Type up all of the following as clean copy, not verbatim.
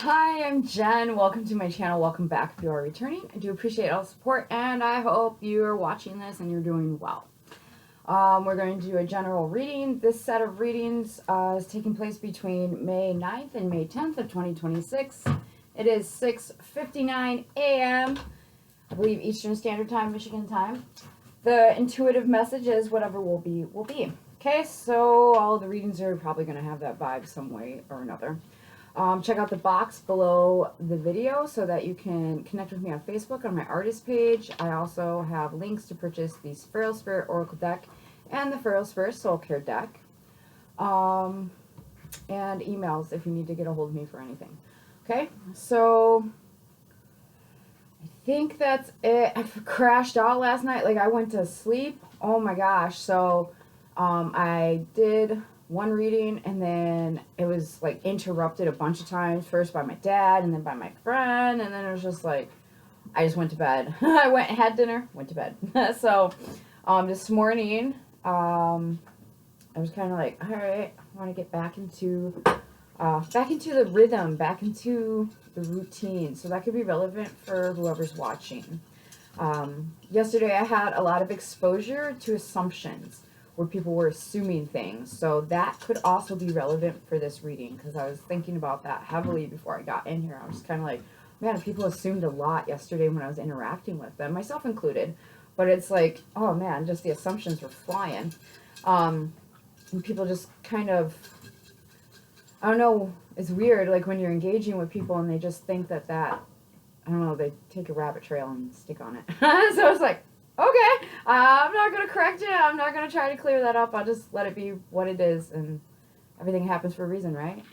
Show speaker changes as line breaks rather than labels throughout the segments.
Hi, I'm Jen. Welcome to my channel. Welcome back if you are returning. I do appreciate all the support, and I hope you are watching this and you're doing well. We're going to do a general reading. This set of readings is taking place between May 9th and May 10th of 2026. It is 6:59 a.m. I believe Eastern Standard Time, Michigan time. The intuitive message is whatever will be, will be. Okay, so all of the readings are probably going to have that vibe some way or another. Check out the box below the video so that you can connect with me on Facebook on my artist page. I also have links to purchase the FeralSpirit Oracle deck and the FeralSpirit Soul Care deck. And emails if you need to get a hold of me for anything. Okay, so I think that's it. I crashed out last night. Like, I went to sleep. Oh my gosh. So I did one reading, and then it was like interrupted a bunch of times, first by my dad and then by my friend, and then it was just like I just went to bed. I had dinner, went to bed. So this morning I was kind of like, all right, I want to get back into the rhythm, back into the routine, so that could be relevant for whoever's watching. Yesterday I had a lot of exposure to assumptions where people were assuming things. So that could also be relevant for this reading, because I was thinking about that heavily before I got in here. I was kind of like, man, people assumed a lot yesterday when I was interacting with them, myself included. But it's like, oh man, just the assumptions were flying. And people just kind of, I don't know, it's weird, like when you're engaging with people and they just think that, I don't know, they take a rabbit trail and stick on it. So it's like, okay, I'm not going to correct it. I'm not going to try to clear that up. I'll just let it be what it is, and everything happens for a reason, right?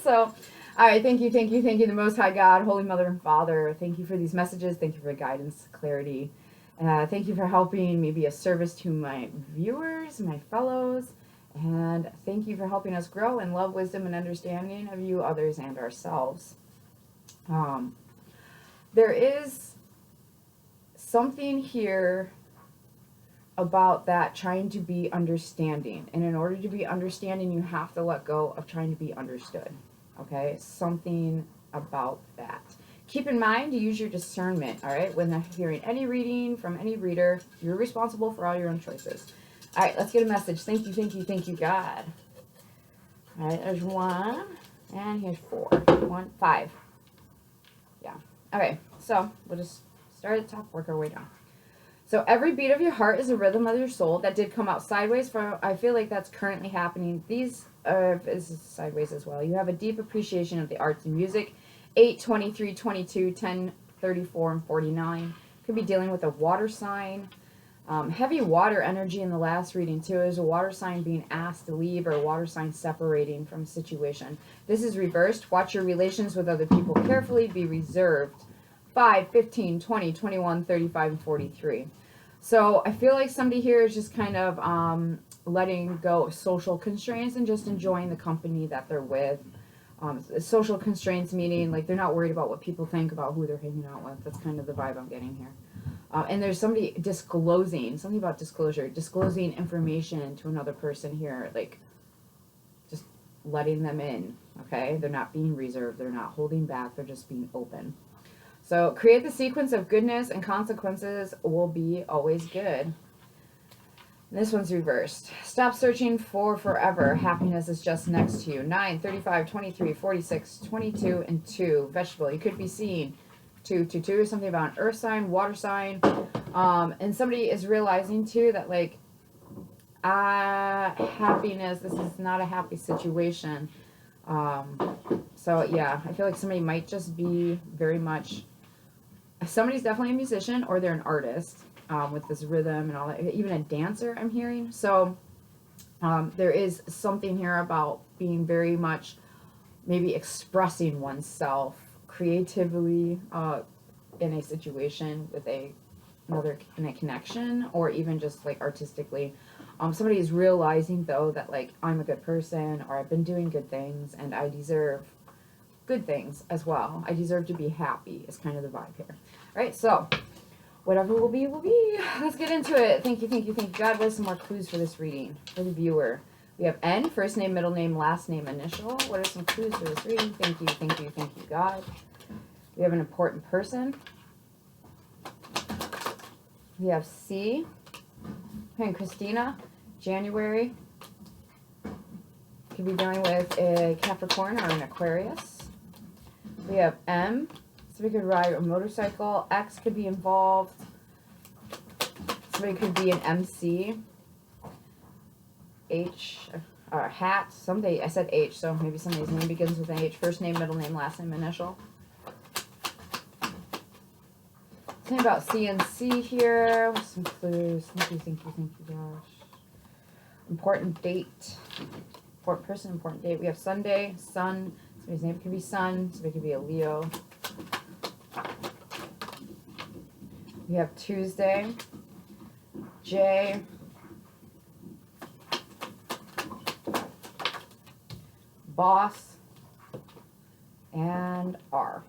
So, all right, thank you, the Most High God, Holy Mother and Father. Thank you for these messages. Thank you for guidance, clarity. Thank you for helping me be a service to my viewers, my fellows, and thank you for helping us grow in love, wisdom, and understanding of you, others, and ourselves. There is something here about that trying to be understanding, and in order to be understanding you have to let go of trying to be understood. Okay, something about that. Keep in mind to use your discernment. All right, when hearing any reading from any reader, you're responsible for all your own choices. All right, let's get a message. Thank you, God. All right, there's one, and here's 4. 1, 5. Yeah. Okay, so we'll just start at the top, work our way down. So every beat of your heart is a rhythm of your soul. That did come out sideways. I feel like that's currently happening. These is sideways as well. You have a deep appreciation of the arts and music. 8, 23, 22, 10, 34, and 49. Could be dealing with a water sign. Heavy water energy in the last reading too. Is a water sign being asked to leave, or a water sign separating from a situation. This is reversed. Watch your relations with other people carefully. Be reserved. 5, 15, 20, 21, 35, and 43. So I feel like somebody here is just kind of letting go of social constraints and just enjoying the company that they're with. Social constraints meaning like they're not worried about what people think about who they're hanging out with. That's kind of the vibe I'm getting here. And there's somebody disclosing, something about disclosure, disclosing information to another person here, like just letting them in, okay? They're not being reserved. They're not holding back. They're just being open. So create the sequence of goodness, and consequences will be always good. This one's reversed. Stop searching for forever. Happiness is just next to you. 9, 35, 23, 46, 22, and 2. Vegetable. You could be seeing 2, 2, 2. Something about an earth sign, water sign. And somebody is realizing too that like happiness, this is not a happy situation. So yeah, I feel like somebody might just be very much, somebody's definitely a musician, or they're an artist with this rhythm and all that. Even a dancer I'm hearing. So there is something here about being very much maybe expressing oneself creatively in a situation with another in a connection, or even just like artistically. Somebody is realizing though that like I'm a good person, or I've been doing good things, and I deserve good things as well. I deserve to be happy is kind of the vibe here. All right, so whatever will be, will be. Let's get into it. Thank you, God. What are some more clues for this reading for the viewer? We have N, first name, middle name, last name, initial. What are some clues for this reading? Thank you, thank you, thank you, God. We have an important person. We have C. And Christina, January. Could be dealing with a Capricorn or an Aquarius. We have M. So we could ride a motorcycle. X could be involved. Somebody could be an MC. H, hat. Someday I said H, so maybe somebody's name begins with an H. First name, middle name, last name, initial. Something about CNC here. With some clues. Thank you, thank you, thank you, gosh. Important date. Important person, important date. We have Sunday, Sun. Somebody's name could be Sun. Somebody could be a Leo. We have Tuesday, J. Boss, and R.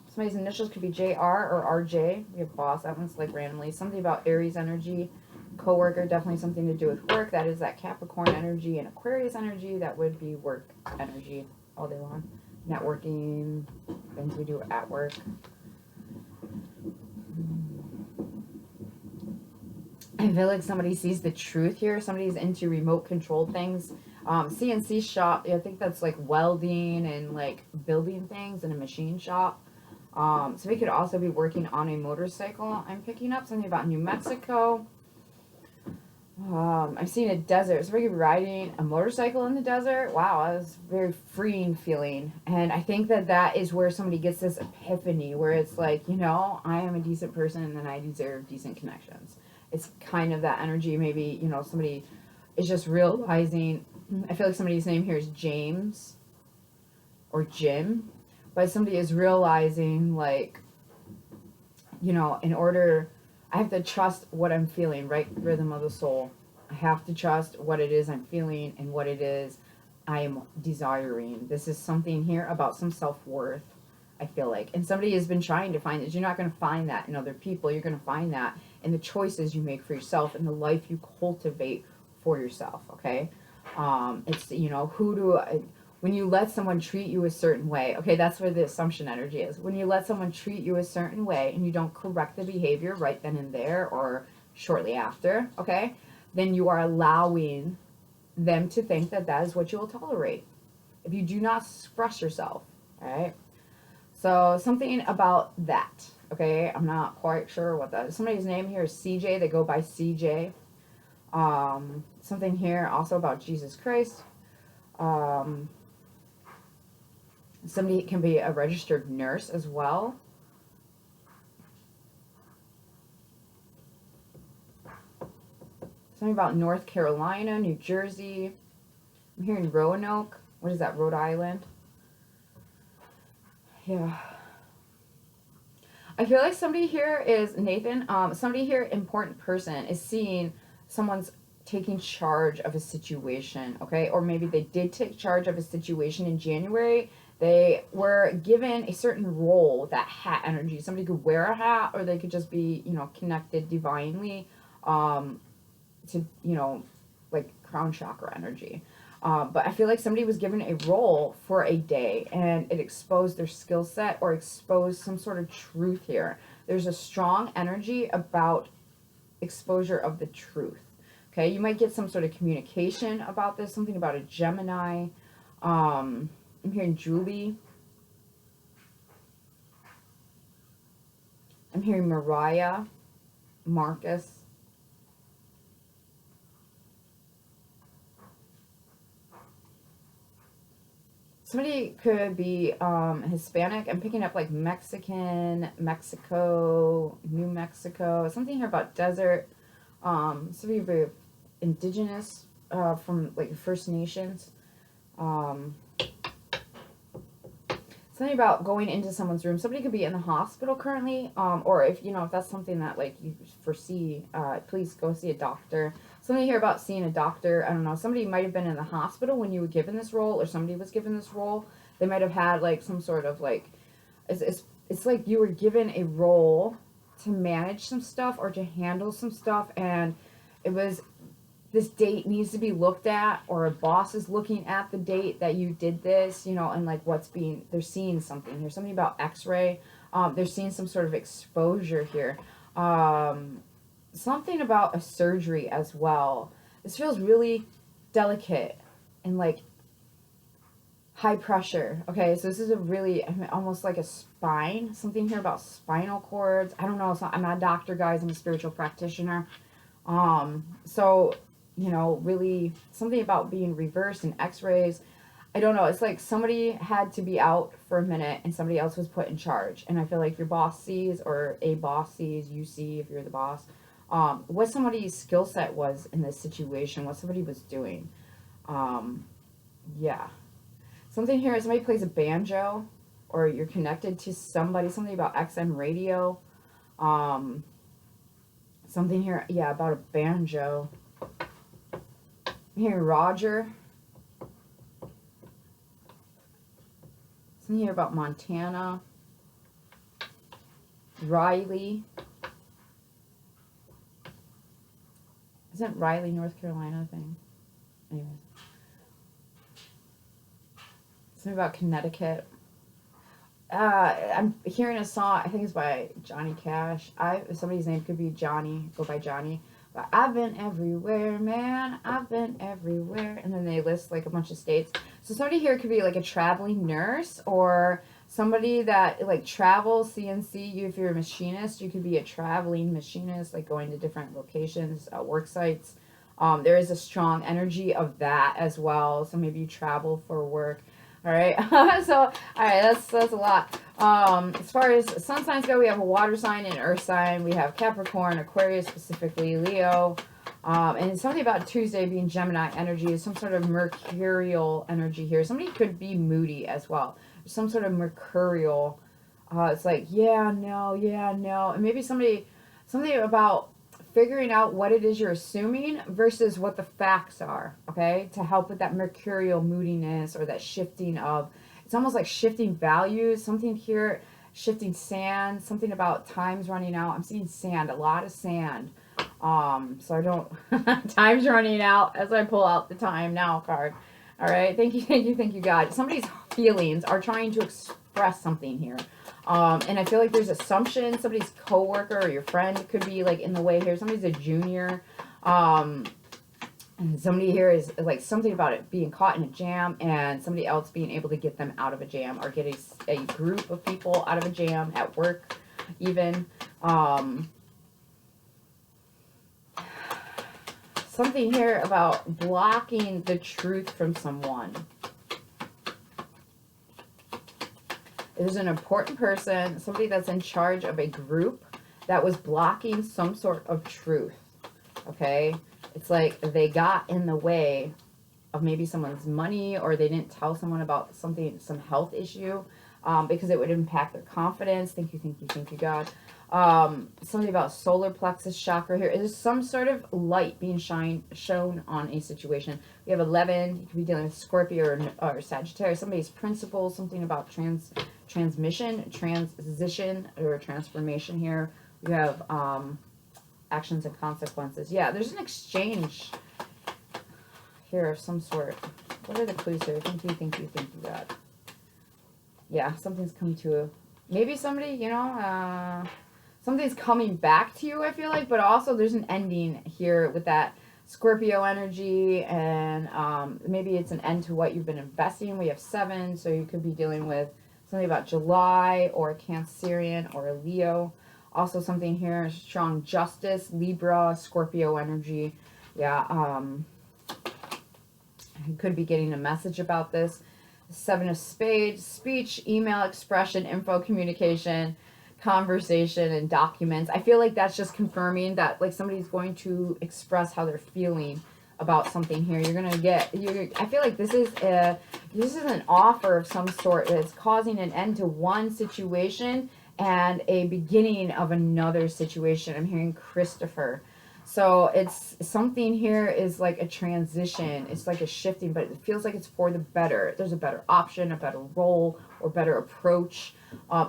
Somebody's initials could be JR or RJ. We have boss. That one's like randomly. Something about Aries energy. Coworker, definitely something to do with work. That is that Capricorn energy and Aquarius energy. That would be work energy all day long. Networking, things we do at work. I feel like somebody sees the truth here. Somebody's into remote controlled things. CNC shop, I think that's like welding and like building things in a machine shop. So we could also be working on a motorcycle. I'm picking up something about New Mexico. I'm seeing a desert. So we could be riding a motorcycle in the desert. Wow, that was a very freeing feeling. And I think that that is where somebody gets this epiphany where it's like, you know, I am a decent person and I deserve decent connections. It's kind of that energy. Maybe, you know, somebody is just realizing, I feel like somebody's name here is James or Jim, but somebody is realizing, like, you know, in order, I have to trust what I'm feeling, right? Rhythm of the soul. I have to trust what it is I'm feeling and what it is I am desiring. This is something here about some self-worth, I feel like. And somebody has been trying to find it. You're not going to find that in other people. You're going to find that in the choices you make for yourself and the life you cultivate for yourself, okay? It's, you know, when you let someone treat you a certain way, okay, that's where the assumption energy is. When you let someone treat you a certain way and you don't correct the behavior right then and there or shortly after, okay, then you are allowing them to think that that is what you will tolerate if you do not express yourself, all right? So something about that, okay? I'm not quite sure what that is. Somebody's name here is CJ. They go by CJ. Something here also about Jesus Christ. Somebody can be a registered nurse as well. Something about North Carolina, New Jersey. I'm hearing Roanoke. What is that, Rhode Island? Yeah. I feel like somebody here is, Nathan, somebody here, important person, is seeing someone's taking charge of a situation, okay? Or maybe they did take charge of a situation in January. They were given a certain role, that hat energy. Somebody could wear a hat, or they could just be, you know, connected divinely to, you know, like crown chakra energy. But I feel like somebody was given a role for a day, and it exposed their skill set or exposed some sort of truth here. There's a strong energy about exposure of the truth. Okay, you might get some sort of communication about this, something about a Gemini. I'm hearing Julie. I'm hearing Mariah, Marcus. Somebody could be Hispanic. I'm picking up like Mexican, Mexico, New Mexico. Something here about desert. Somebody very indigenous from like First Nations. Something about going into someone's room. Somebody could be in the hospital currently, or if, you know, if that's something that like you foresee, please go see a doctor. Something here about seeing a doctor. I don't know. Somebody might have been in the hospital when you were given this role, or somebody was given this role. They might have had like some sort of like, it's like you were given a role to manage some stuff or to handle some stuff, and it was this date needs to be looked at, or a boss is looking at the date that you did this, you know, and like they're seeing something here, something about x-ray. They're seeing some sort of exposure here. Something about a surgery as well. This feels really delicate and like high pressure. Okay, so this is a really, I mean, almost like a spine. Something here about spinal cords. I don't know. I'm not a doctor, guys. I'm a spiritual practitioner. So, you know, really something about being reversed and x-rays. I don't know. It's like somebody had to be out for a minute and somebody else was put in charge. And I feel like your boss sees, or a boss sees, you see if you're the boss, what somebody's skill set was in this situation, what somebody was doing. Yeah. Something here, somebody plays a banjo, or you're connected to somebody, something about XM radio. Something here, yeah, about a banjo. I'm hearing Roger. Something here about Montana. Riley. Isn't Riley, North Carolina thing? Anyways. Something about Connecticut. I'm hearing a song, I think it's by Johnny Cash. Somebody's name could be Johnny, go by Johnny. But I've been everywhere, man. I've been everywhere. And then they list like a bunch of states. So somebody here could be like a traveling nurse, or somebody that like travels, CNC. If you're a machinist, you could be a traveling machinist, like going to different locations, work sites. There is a strong energy of that as well. So maybe you travel for work. All right. So, all right, that's a lot. As far as sun signs go, we have a water sign and earth sign. We have Capricorn, Aquarius, specifically Leo. And something about Tuesday being Gemini energy is some sort of mercurial energy here. Somebody could be moody as well. Some sort of mercurial. It's like, yeah, no. And maybe something about figuring out what it is you're assuming versus what the facts are, okay? To help with that mercurial moodiness, or that shifting of, it's almost like shifting values. Something here, shifting sand, something about time's running out. I'm seeing sand, a lot of sand. So I don't, time's running out as I pull out the time now card. All right, thank you, God. Somebody's feelings are trying to express something here. And I feel like there's assumption. Somebody's coworker or your friend could be like in the way here. Somebody's a junior. And somebody here is like something about it being caught in a jam, and somebody else being able to get them out of a jam, or get a group of people out of a jam at work even. Something here about blocking the truth from someone. There's an important person, somebody that's in charge of a group that was blocking some sort of truth, okay? It's like they got in the way of maybe someone's money, or they didn't tell someone about something, some health issue, because it would impact their confidence. Thank you, God. Something about solar plexus chakra here. There's some sort of light being shown on a situation. We have 11. You could be dealing with Scorpio or Sagittarius. Somebody's principle, something about transmission, transition, or transformation here. We have actions and consequences. Yeah, there's an exchange here of some sort. What are the clues here? Thank you, God. Yeah, something's coming to maybe somebody, you know, something's coming back to you, I feel like, but also there's an ending here with that Scorpio energy, and maybe it's an end to what you've been investing in. We have 7, so you could be dealing with something about July, or a Cancerian, or a Leo. Also something here, strong justice, Libra, Scorpio energy. Yeah, you could be getting a message about this. 7 of Spades, speech, email, expression, info, communication, conversation, and documents. I feel like that's just confirming that like somebody's going to express how they're feeling about something here. You're gonna get, I feel like this is an offer of some sort that's causing an end to one situation and a beginning of another situation. I'm hearing Christopher. So it's something here is like a transition. It's like a shifting, but it feels like it's for the better. There's a better option, a better role, or better approach.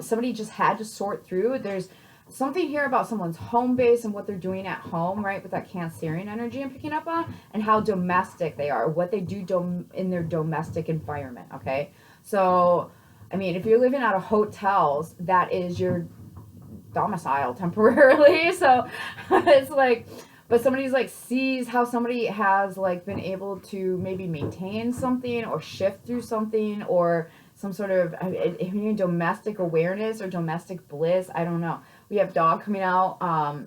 Somebody just had to sort through. There's something here about someone's home base and what they're doing at home, right? With that Cancerian energy I'm picking up on, and how domestic they are, what they do in their domestic environment, okay? So, I mean, if you're living out of hotels, that is your domicile temporarily. So it's like, but somebody's like sees how somebody has like been able to maybe maintain something or shift through something, or some sort of domestic awareness or domestic bliss. I don't know. We have dog coming out,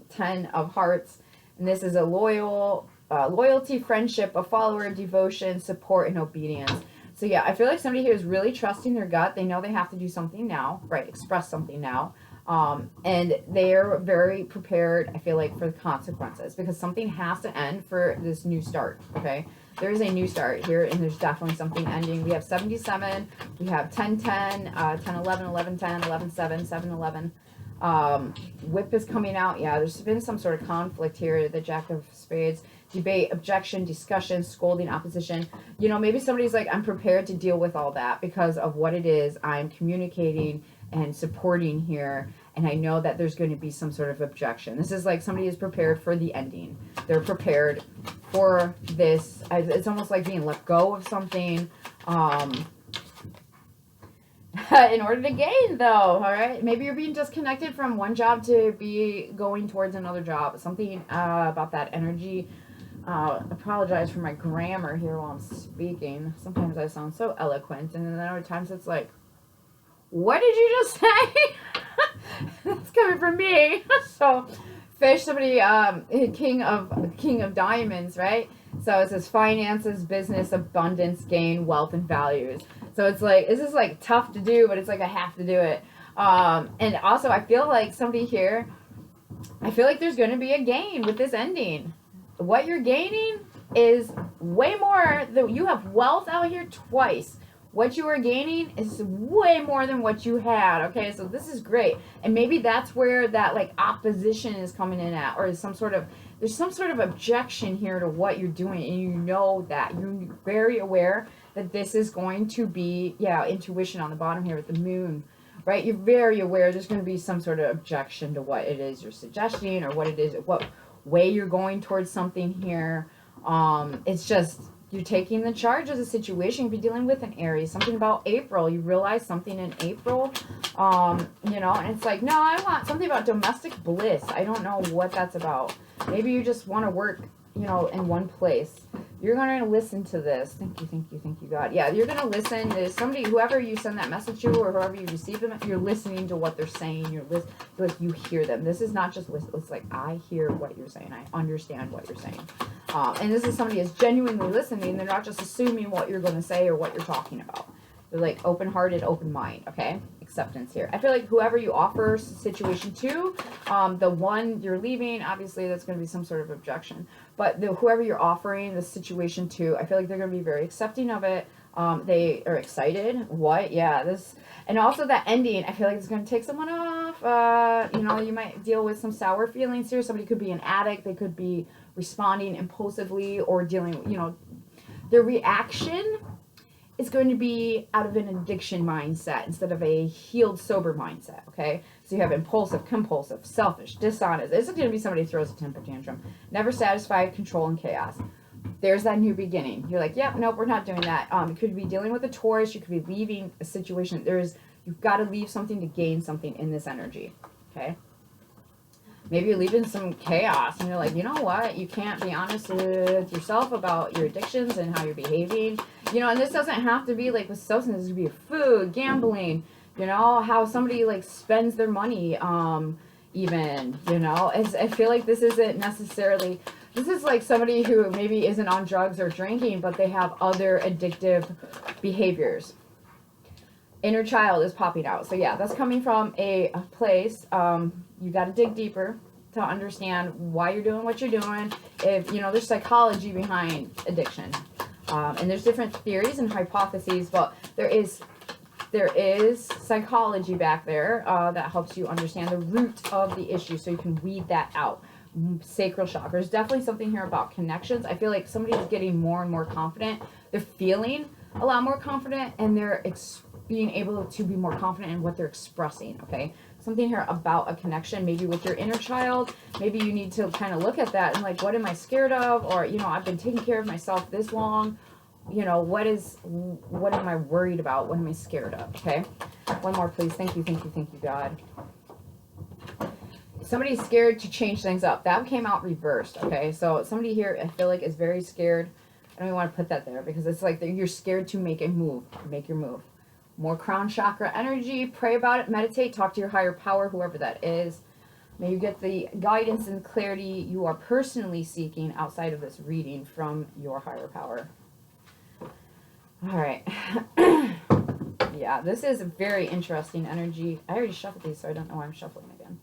10 of hearts, and this is a loyalty, friendship, a follower, devotion, support, and obedience. So yeah, I feel like somebody here is really trusting their gut. They know they have to do something now, right? Express something now. And they're very prepared, I feel like, for the consequences, because something has to end for this new start, okay? There is a new start here, and there's definitely something ending. We have 77, we have 10, 10, 10, 11, 11, 10, 11, 7, 7, 11. Whip is coming out. Yeah, there's been some sort of conflict here. The Jack of Spades. Debate, objection, discussion, scolding, opposition. You know, maybe somebody's like, I'm prepared to deal with all that because of what it is I'm communicating and supporting here, and I know that there's going to be some sort of objection. This is like somebody is prepared for the ending. They're prepared for this. It's almost like being let go of something in order to gain, though. All right, maybe you're being disconnected from one job to be going towards another job. Something about that energy. Apologize for my grammar here while I'm speaking. Sometimes I sound so eloquent, and then other times it's like, what did you just say? That's coming from me. So, fish, somebody, king of diamonds, right? So it says finances, business, abundance, gain, wealth, and values. So it's like, this is like tough to do, but it's like I have to do it. And also I feel like somebody here, I feel like there's going to be a gain with this ending. What you're gaining is way more than you have. Wealth out here twice. What you are gaining is way more than what you had. Okay, so this is great, and maybe that's where that like opposition is coming in at, or is there's some sort of objection here to what you're doing, and you know that you're very aware that this is going to be, yeah, intuition on the bottom here with the moon, right? You're very aware there's going to be some sort of objection to what it is you're suggesting, or what it is, what way you're going towards something here. It's just, you're taking the charge of the situation. You'll be dealing with an Aries. Something about April. You realize something in April. You know, and it's like, no, I want something about domestic bliss. I don't know what that's about. Maybe you just want to work, you know, in one place. You're going to listen to this. Thank you, God. Yeah, you're going to listen to somebody, whoever you send that message to, or whoever you receive them, you're listening to what they're saying. Like, you hear them. This is not just listen. It's like, I hear what you're saying. I understand what you're saying. And this is somebody is genuinely listening. They're not just assuming what you're going to say or what you're talking about. They're like open-hearted, open mind, okay? Acceptance here. I feel like whoever you offer situation to, the one you're leaving, obviously that's going to be some sort of objection. But whoever you're offering the situation to, I feel like they're going to be very accepting of it. They are excited. What? Yeah, this. And also that ending, I feel like it's going to take someone off. You know, you might deal with some sour feelings here. Somebody could be an addict. They could be responding impulsively or dealing, you know, their reaction is going to be out of an addiction mindset instead of a healed, sober mindset, okay? So you have impulsive, compulsive, selfish, dishonest. This is going to be somebody who throws a temper tantrum. Never satisfied, control, and chaos. There's that new beginning. You're like, yep, nope, we're not doing that. You could be dealing with a Taurus. You could be leaving a situation. You've got to leave something to gain something in this energy, okay? Maybe you're leaving some chaos, and you're like, you know what? You can't be honest with yourself about your addictions and how you're behaving. You know, and this doesn't have to be like with substances. It could be food, gambling, you know, how somebody like spends their money, even, you know. I feel like this isn't necessarily, this is like somebody who maybe isn't on drugs or drinking, but they have other addictive behaviors. Inner child is popping out. So yeah, that's coming from a place. You got to dig deeper to understand why you're doing what you're doing. If, you know, there's psychology behind addiction. And there's different theories and hypotheses, but there is psychology back there that helps you understand the root of the issue, so you can weed that out. Sacral chakra. There's definitely something here about connections. I feel like somebody's getting more and more confident. They're feeling a lot more confident, and they're being able to be more confident in what they're expressing, okay? Something here about a connection, maybe with your inner child. Maybe you need to kind of look at that and like, what am I scared of? Or, you know, I've been taking care of myself this long. You know, what am I worried about? What am I scared of? Okay. One more, please. Thank you, thank you, thank you, God. Somebody's scared to change things up. That came out reversed, okay? So somebody here, I feel like, is very scared. I don't even want to put that there because it's like you're scared to make a move. Make your move. More crown chakra energy. Pray about it. Meditate. Talk to your higher power, whoever that is. May you get the guidance and clarity you are personally seeking outside of this reading from your higher power. All right. Yeah, this is a very interesting energy. I already shuffled these, so I don't know why I'm shuffling again.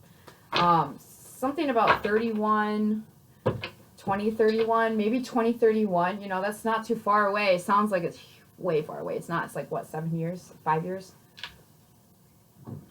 Something about 31, 2031, maybe 2031. You know, that's not too far away. It sounds like it's way far away. It's not. It's like, what, 7 years? 5 years?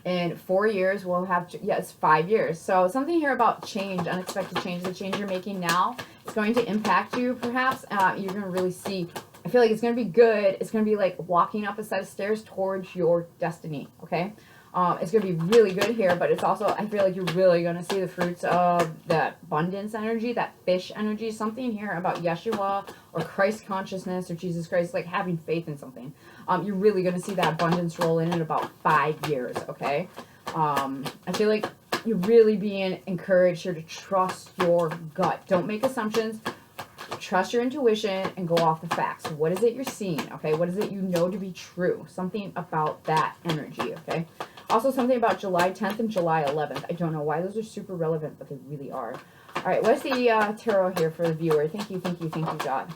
In 4 years, we'll have, yeah, it's 5 years. So something here about change, unexpected change. The change you're making now is going to impact you, perhaps. You're going to really see, I feel like it's going to be good. It's going to be like walking up a set of stairs towards your destiny, okay? It's going to be really good here, but it's also, I feel like you're really going to see the fruits of that abundance energy, that fish energy, something here about Yeshua or Christ consciousness or Jesus Christ, like having faith in something. You're really going to see that abundance roll in about 5 years, okay? I feel like you're really being encouraged here to trust your gut. Don't make assumptions. Trust your intuition and go off the facts. What is it you're seeing, okay? What is it you know to be true? Something about that energy, okay? Also something about July 10th and July 11th. I don't know why those are super relevant, but they really are. All right, what's the tarot here for the viewer? Thank you, thank you, thank you, God.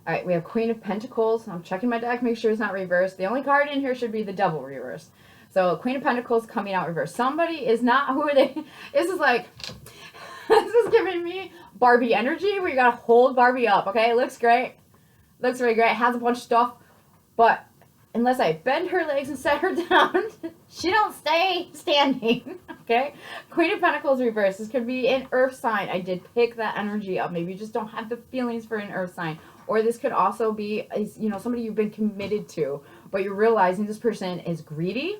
All right, we have Queen of Pentacles. I'm checking my deck, make sure it's not reversed. The only card in here should be the Devil reversed. So Queen of Pentacles coming out reversed. Somebody is not, who are they? This is like, this is giving me Barbie energy where you got to hold Barbie up, okay? It looks great. Looks really great. It has a bunch of stuff, but unless I bend her legs and set her down, she don't stay standing, okay? Queen of Pentacles reversed. This could be an earth sign. I did pick that energy up. Maybe you just don't have the feelings for an earth sign. Or this could also be, you know, somebody you've been committed to, but you're realizing this person is greedy.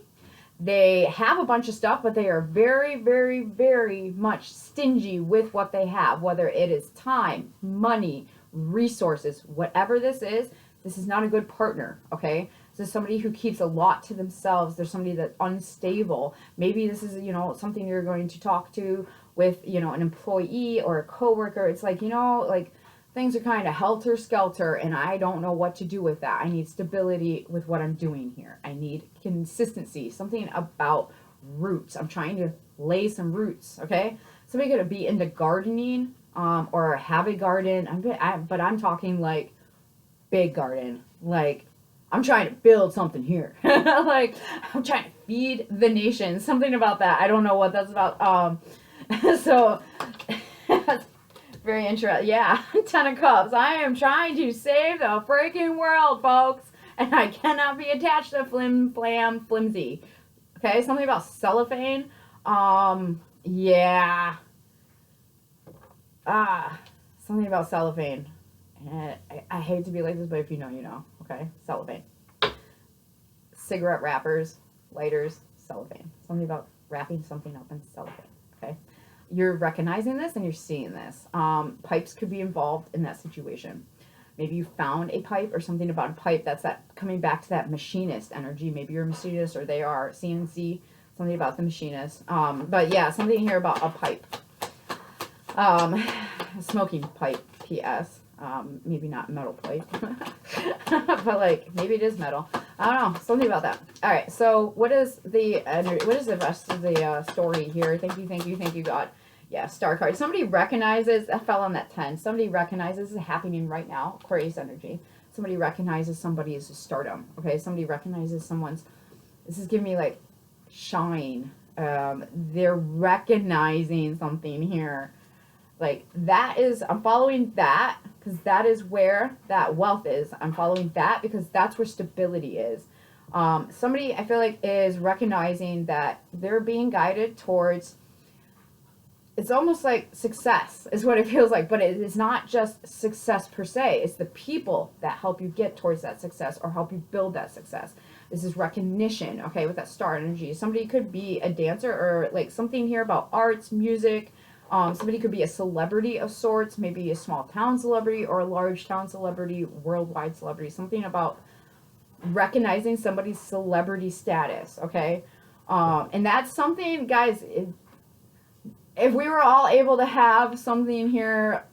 They have a bunch of stuff, but they are very, very, very much stingy with what they have, whether it is time, money, resources, whatever this is not a good partner, okay? This is somebody who keeps a lot to themselves. There's somebody that's unstable. Maybe this is, you know, something you're going to talk to with, you know, an employee or a coworker. It's like, you know, like things are kind of helter-skelter and I don't know what to do with that. I need stability with what I'm doing here. I need consistency, something about roots. I'm trying to lay some roots, okay? Somebody could be into gardening or have a garden. But I'm talking like big garden. Like, I'm trying to build something here. Like, I'm trying to feed the nation. Something about that. I don't know what that's about. So, very interesting. Yeah, 10 of Cups. I am trying to save the freaking world, folks. And I cannot be attached to flimsy. Okay, something about cellophane. Yeah. Something about cellophane. I hate to be like this, but if you know, you know. Okay, cellophane. Cigarette wrappers, lighters, cellophane. Something about wrapping something up in cellophane. Okay, you're recognizing this and you're seeing this. Pipes could be involved in that situation. Maybe you found a pipe or something about a pipe. That's that coming back to that machinist energy. Maybe you're a machinist or they are CNC. Something about the machinist. But yeah, something here about a pipe. A smoking pipe. P.S. Maybe not metal plate, but like maybe it is metal. I don't know, something about that. All right, so what is the rest of the story here? Thank you, thank you, thank you, God. Yeah, star card. Somebody recognizes, I fell on that 10. Somebody recognizes it's happening right now. Aquarius energy. Somebody recognizes somebody's stardom. Okay, somebody recognizes someone's. This is giving me like shine. They're recognizing something here. Like that is, I'm following that because that is where that wealth is. I'm following that because that's where stability is. Somebody I feel like is recognizing that they're being guided towards, it's almost like success is what it feels like, but it is not just success per se. It's the people that help you get towards that success or help you build that success. This is recognition, okay, with that star energy. Somebody could be a dancer or like something here about arts, music. Somebody could be a celebrity of sorts, maybe a small town celebrity or a large town celebrity, worldwide celebrity, something about recognizing somebody's celebrity status, okay? And that's something, guys, if we were all able to have something here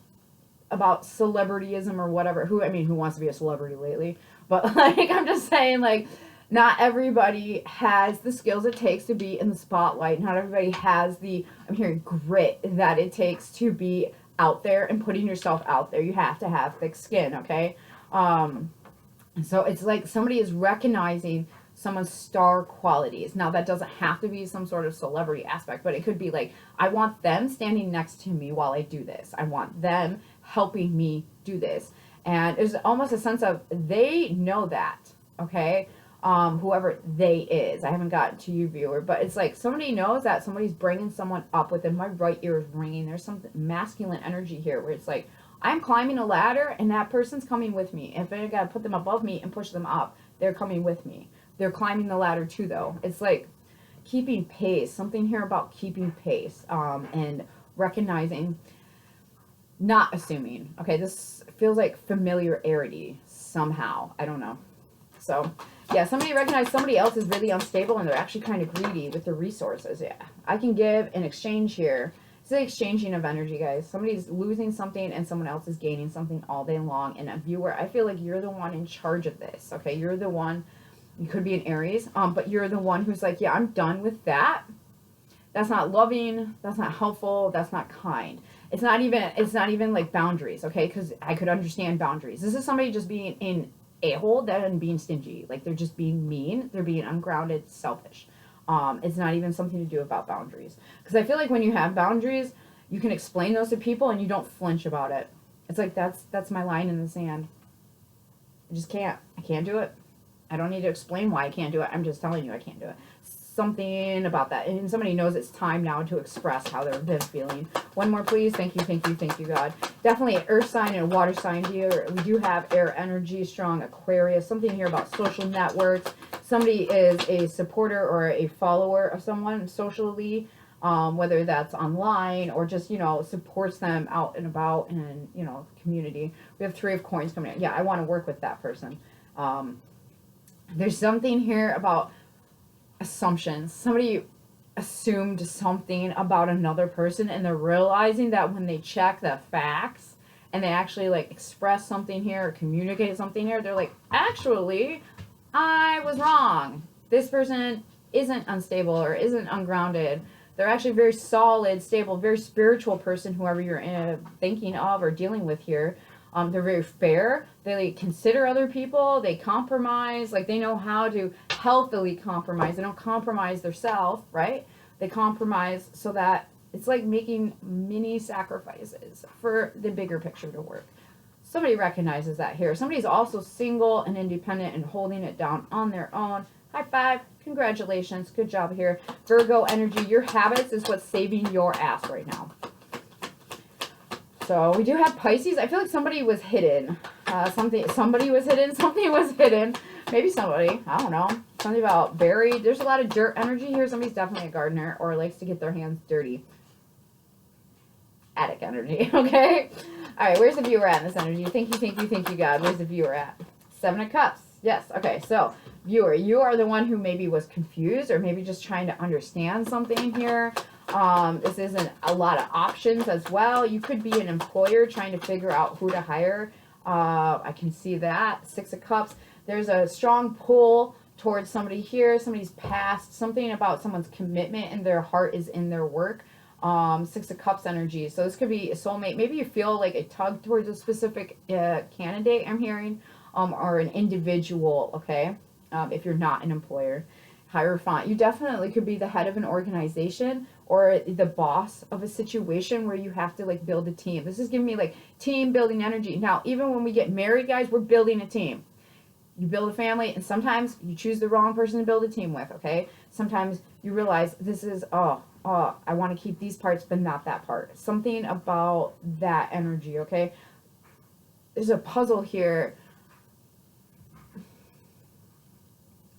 about celebrityism or whatever, who wants to be a celebrity lately? But like, I'm just saying, like, not everybody has the skills it takes to be in the spotlight. Not everybody has the, I'm hearing, grit that it takes to be out there and putting yourself out there. You have to have thick skin, okay? So it's like somebody is recognizing someone's star qualities. Now, that doesn't have to be some sort of celebrity aspect, but it could be like, I want them standing next to me while I do this. I want them helping me do this. And there's almost a sense of they know that, okay? Whoever they is. I haven't gotten to you, viewer, but it's like somebody knows that somebody's bringing someone up within. My right ear is ringing. There's some masculine energy here where it's like, I'm climbing a ladder and that person's coming with me. If I gotta put them above me and push them up, they're coming with me. They're climbing the ladder too, though. It's like keeping pace. Something here about keeping pace, and recognizing, not assuming. Okay, this feels like familiarity somehow. I don't know. So, yeah, somebody recognized somebody else is really unstable and they're actually kind of greedy with the resources. Yeah, I can give in exchange here. It's the exchanging of energy, guys. Somebody's losing something and someone else is gaining something all day long. And a viewer, I feel like you're the one in charge of this, okay? You're the one, you could be an Aries, but you're the one who's like, yeah, I'm done with that. That's not loving. That's not helpful. That's not kind. It's not even like boundaries, okay? Because I could understand boundaries. This is somebody just being in a-hole than being stingy. Like, they're just being mean. They're being ungrounded, selfish. It's not even something to do about boundaries. Because I feel like when you have boundaries, you can explain those to people and you don't flinch about it. It's like, that's my line in the sand. I just can't. I can't do it. I don't need to explain why I can't do it. I'm just telling you I can't do it. Something about that. And somebody knows it's time now to express how they've been feeling. One more, please. Thank you, thank you, thank you, God. Definitely an earth sign and a water sign here. We do have air energy, strong Aquarius. Something here about social networks. Somebody is a supporter or a follower of someone socially, whether that's online or just, supports them out and about in, community. We have 3 of coins coming in. Yeah, I want to work with that person. There's something here about assumptions. Somebody assumed something about another person and they're realizing that when they check the facts and they actually like express something here or communicate something here, they're like, actually, I was wrong. This person isn't unstable or isn't ungrounded. They're actually very solid, stable, very spiritual person, whoever you're thinking of or dealing with here. They're very fair. They consider other people. They compromise. Like, they know how to healthily compromise. They don't compromise themselves, right? They compromise so that it's like making mini sacrifices for the bigger picture to work. Somebody recognizes that here. Somebody's also single and independent and holding it down on their own. High five. Congratulations. Good job here. Virgo energy. Your habits is what's saving your ass right now. So we do have Pisces. I feel like somebody was hidden. Somebody was hidden. Something was hidden. Maybe somebody. I don't know. Something about buried. There's a lot of dirt energy here. Somebody's definitely a gardener or likes to get their hands dirty. Attic energy. Okay. All right. Where's the viewer at in this energy? Thank you, thank you, thank you, God. Where's the viewer at? 7 of Cups. Yes. Okay. So viewer, you are the one who maybe was confused or maybe just trying to understand something here. This isn't a lot of options as well. You could be an employer trying to figure out who to hire. I can see that. 6 of Cups. There's a strong pull towards somebody here. Somebody's past. Something about someone's commitment and their heart is in their work. 6 of Cups energy. So this could be a soulmate. Maybe you feel like a tug towards a specific candidate, I'm hearing, or an individual, okay? If you're not an employer. Hierophant. You definitely could be the head of an organization or the boss of a situation where you have to like build a team. This is giving me like team building energy. Now, even when we get married, guys, we're building a team. You build a family and sometimes you choose the wrong person to build a team with, okay? Sometimes you realize this is, oh oh, I want to keep these parts, but not that part. Something about that energy, okay? There's a puzzle here.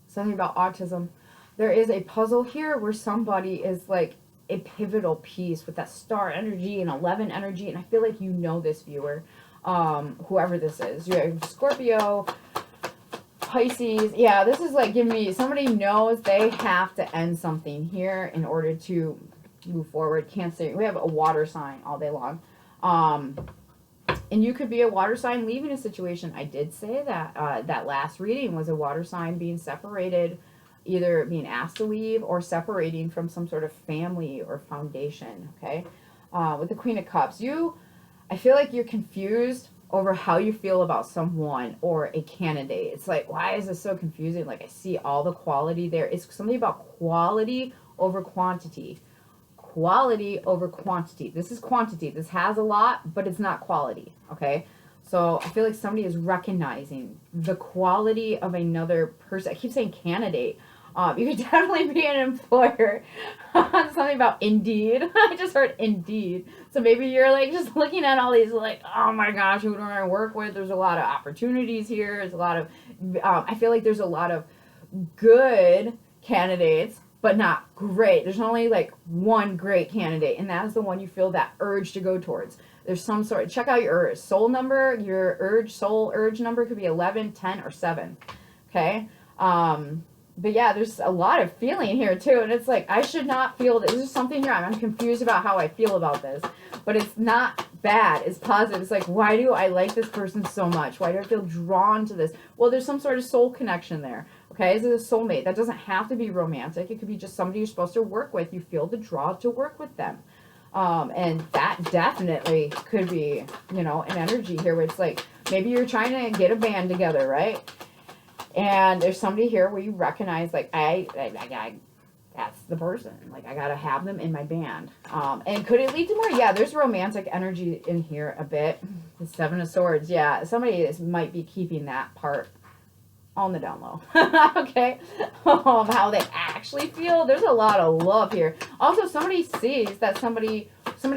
Something about autism. There is a puzzle here where somebody is like a pivotal piece with that star energy and 11 energy, and I feel like you know this, viewer, whoever this is. You have Scorpio, Pisces. Yeah, this is like giving me, somebody knows they have to end something here in order to move forward. Cancer, we have a water sign all day long. And you could be a water sign leaving a situation. I did say that that last reading was a water sign being separated, either being asked to leave or separating from some sort of family or foundation, okay? With the Queen of Cups, I feel like you're confused over how you feel about someone or a candidate. It's like, why is this so confusing? Like, I see all the quality there. It's something about quality over quantity. Quality over quantity. This is quantity. This has a lot, but it's not quality, okay? So I feel like somebody is recognizing the quality of another person. I keep saying candidate. You could definitely be an employer. Something about Indeed. I just heard Indeed. So maybe you're like just looking at all these like, oh my gosh, who do I work with? There's a lot of opportunities here. There's a lot of, I feel like there's a lot of good candidates, but not great. There's only like one great candidate, and that is the one you feel that urge to go towards. There's some sort, check out your soul number. Your soul urge number could be 11, 10, or 7. Okay? But yeah, there's a lot of feeling here too, and it's like, I should not feel this. There's something here. I'm confused about how I feel about this, but it's not bad. It's positive. It's like, why do I like this person so much? Why do I feel drawn to this? Well, there's some sort of soul connection there. Okay, this is a soulmate. That doesn't have to be romantic. It could be just somebody you're supposed to work with. You feel the draw to work with them. And that definitely could be, you know, an energy here where it's like, maybe you're trying to get a band together, right? And there's somebody here where you recognize, like, I that's the person. Like, I gotta have them in my band. And could it lead to more? Yeah, there's romantic energy in here a bit. The 7 of Swords. Yeah, somebody might be keeping that part on the down low. Okay? How they actually feel. There's a lot of love here. Also, somebody sees that somebody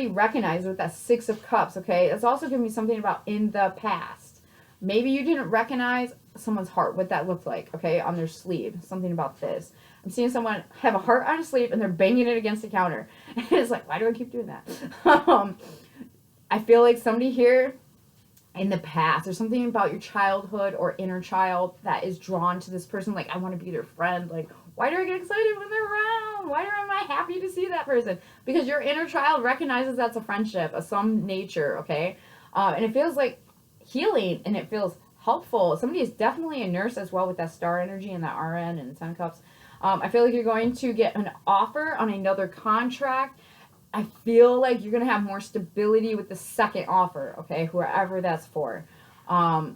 recognizes with that 6 of Cups, okay? It's also giving me something about in the past. Maybe you didn't recognize someone's heart, what that looked like, okay, on their sleeve. Something about this. I'm seeing someone have a heart on a sleeve and they're banging it against the counter. And it's like, why do I keep doing that? I feel like somebody here in the past, there's something about your childhood or inner child that is drawn to this person. Like, I want to be their friend. Like, why do I get excited when they're around? Why am I happy to see that person? Because your inner child recognizes that's a friendship of some nature, okay? And it feels like healing, and it feels helpful. Somebody is definitely a nurse as well with that star energy and that RN and the 10 of Cups. I feel like you're going to get an offer on another contract. I feel like you're going to have more stability with the second offer, okay, whoever that's for.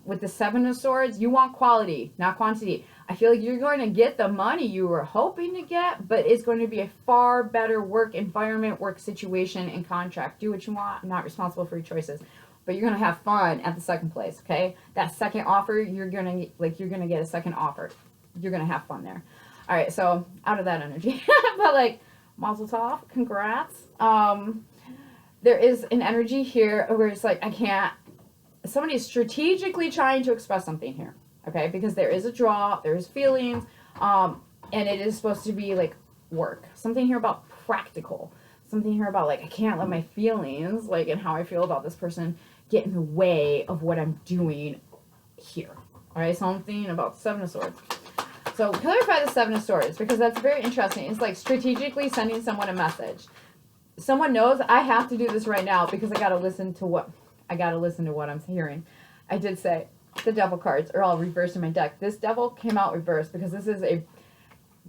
With the 7 of Swords, you want quality, not quantity. I feel like you're going to get the money you were hoping to get, but it's going to be a far better work environment, work situation, and contract. Do what you want. I'm not responsible for your choices. But you're going to have fun at the second place, okay? That second offer, you're going to get a second offer. You're going to have fun there. All right, so out of that energy. But like, mazel tov, congrats. There is an energy here where it's like, somebody is strategically trying to express something here, okay? Because there is a draw, there is feelings, and it is supposed to be like work. Something here about practical. Something here about like, I can't let my feelings, like, and how I feel about this person get in the way of what I'm doing here. All right, something about 7 of Swords. So clarify the 7 of Swords, because that's very interesting. It's like strategically sending someone a message. Someone knows I have to do this right now because I got to listen to what I'm hearing. I did say the Devil cards are all reversed in my deck. This Devil came out reversed because this is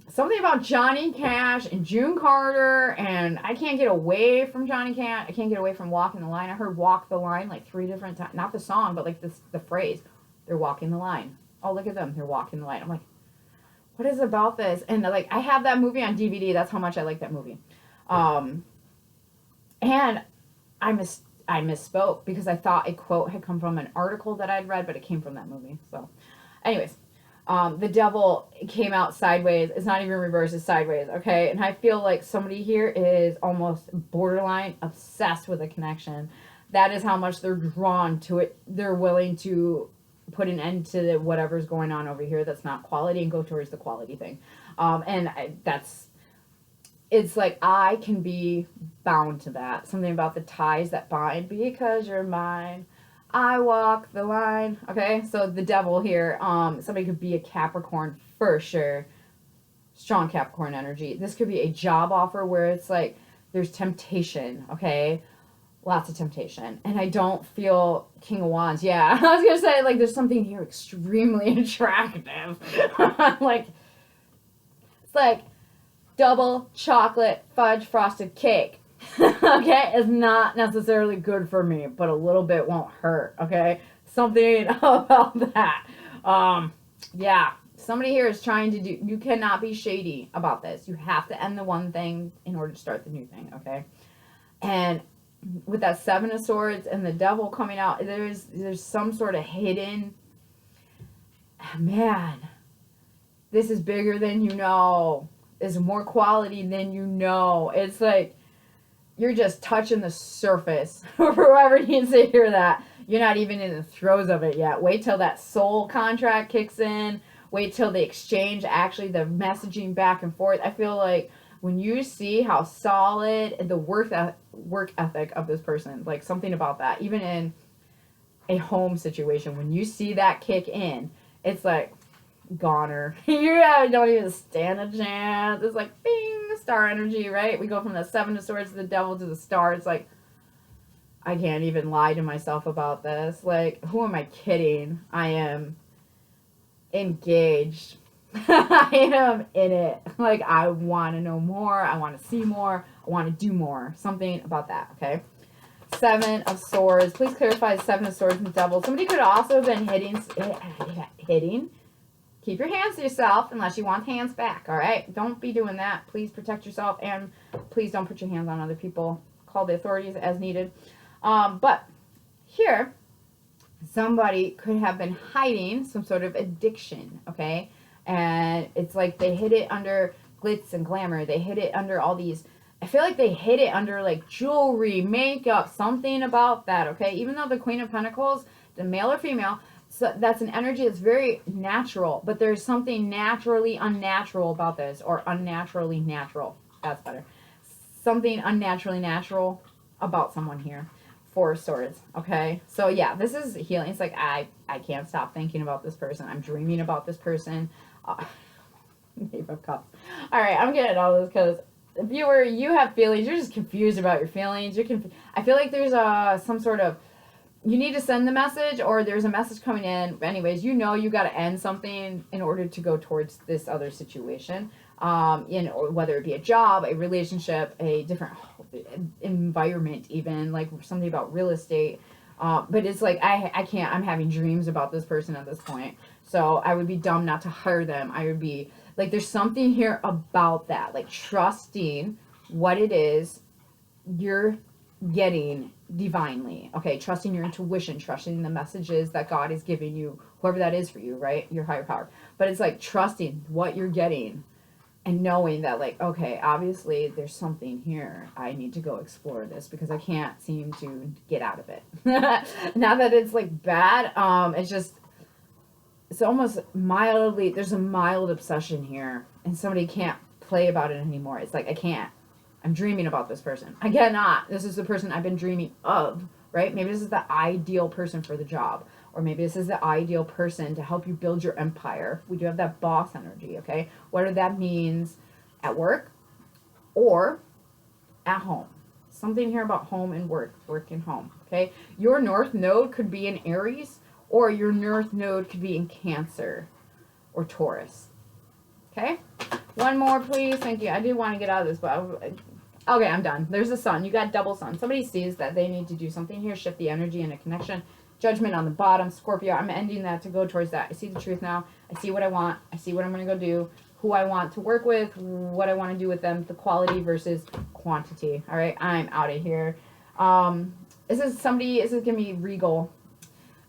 something about Johnny Cash and June Carter, and I can't get away from Johnny Cash. I can't get away from walking the line. I heard walk the line like 3 different times. Not the song, but like the phrase. They're walking the line. Oh, look at them. They're walking the line. I'm like, what is about this? And like, I have that movie on DVD. That's how much I like that movie. And I misspoke because I thought a quote had come from an article that I'd read, but it came from that movie. So anyways, The devil came out sideways. It's not even reversed, it's sideways, okay? And I feel like somebody here is almost borderline obsessed with a connection. That is how much they're drawn to it. They're willing to put an end to whatever's going on over here that's not quality and go towards the quality thing. It's like I can be bound to that. Something about the ties that bind, because you're mine. I walk the line. Okay, so the devil here, somebody could be a Capricorn for sure. Strong Capricorn energy. This could be a job offer where it's like there's temptation, okay? Lots of temptation. And I don't feel King of Wands. Yeah, I was going to say, like, there's something here extremely attractive. Like, it's like double chocolate fudge frosted cake. Okay, it's not necessarily good for me, but a little bit won't hurt. Okay, something about that. Yeah, somebody here is trying to do. You cannot be shady about this. You have to end the one thing in order to start the new thing. Okay, and with that Seven of Swords and the devil coming out, there's some sort of hidden. Man, this is bigger than you know. Is more quality than you know. It's like you're just touching the surface. For whoever needs to hear that, you're not even in the throes of it yet. Wait till that soul contract kicks in. Wait till the exchange, actually the messaging back and forth. I feel like when you see how solid the work ethic of this person, like something about that, even in a home situation, when you see that kick in, it's like, goner. You don't even stand a chance. It's like bing, star energy, right? We go from the Seven of Swords to the devil to the star. It's like, I can't even lie to myself about this. Like, who am I kidding? I am engaged. I am in it. Like, I want to know more. I want to see more. I want to do more. Something about that, okay? Seven of Swords. Please clarify the Seven of Swords and the devil. Somebody could also have been hitting. Keep your hands to yourself unless you want hands back, all right? Don't be doing that. Please protect yourself, and please don't put your hands on other people. Call the authorities as needed. But here, somebody could have been hiding some sort of addiction, okay? And it's like they hid it under glitz and glamour. They hid it under all these... I feel like they hid it under, like, jewelry, makeup, something about that, okay? Even though the Queen of Pentacles, the male or female... So that's an energy that's very natural, but there's something naturally unnatural about this, or unnaturally natural. That's better. Something unnaturally natural about someone here. Four of Swords, okay? So yeah, this is healing. It's like I can't stop thinking about this person. I'm dreaming about this person. Knave of Cups. All right, I'm getting all this because viewer, you have feelings. You're just confused about your feelings. I feel like there's some sort of... You need to send the message, or there's a message coming in. Anyways, you know you got to end something in order to go towards this other situation. Or whether it be a job, a relationship, a different environment, even like something about real estate. But it's like I can't. I'm having dreams about this person at this point. So I would be dumb not to hire them. I would be like, there's something here about that, like trusting what it is you're getting divinely, okay? Trusting your intuition, trusting the messages that God is giving you, whoever that is for you, right? Your higher power. But it's like trusting what you're getting and knowing that, like, okay, obviously there's something here. I need to go explore this because I can't seem to get out of it. Not that it's like bad. It's almost mildly, there's a mild obsession here, and somebody can't play about it anymore. It's like, I can't. I'm dreaming about this person. I cannot. This is the person I've been dreaming of, right? Maybe this is the ideal person for the job. Or maybe this is the ideal person to help you build your empire. We do have that boss energy, okay? Whether that means at work or at home. Something here about home and work and home, okay? Your North Node could be in Aries, or your North Node could be in Cancer or Taurus, okay? One more, please. Thank you. I did want to get out of this, but okay, I'm done. There's the Sun. You got double Sun. Somebody sees that they need to do something here, shift the energy and a connection. Judgment on the bottom. Scorpio. I'm ending that to go towards that. I see the truth now. I see what I want. I see what I'm going to go do. Who I want to work with. What I want to do with them. The quality versus quantity. All right, I'm out of here. This is going to be regal.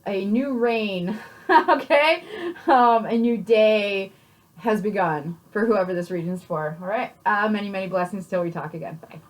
a new reign, okay? A new day has begun for whoever this reading is for. All right. Many, many blessings till we talk again. Bye.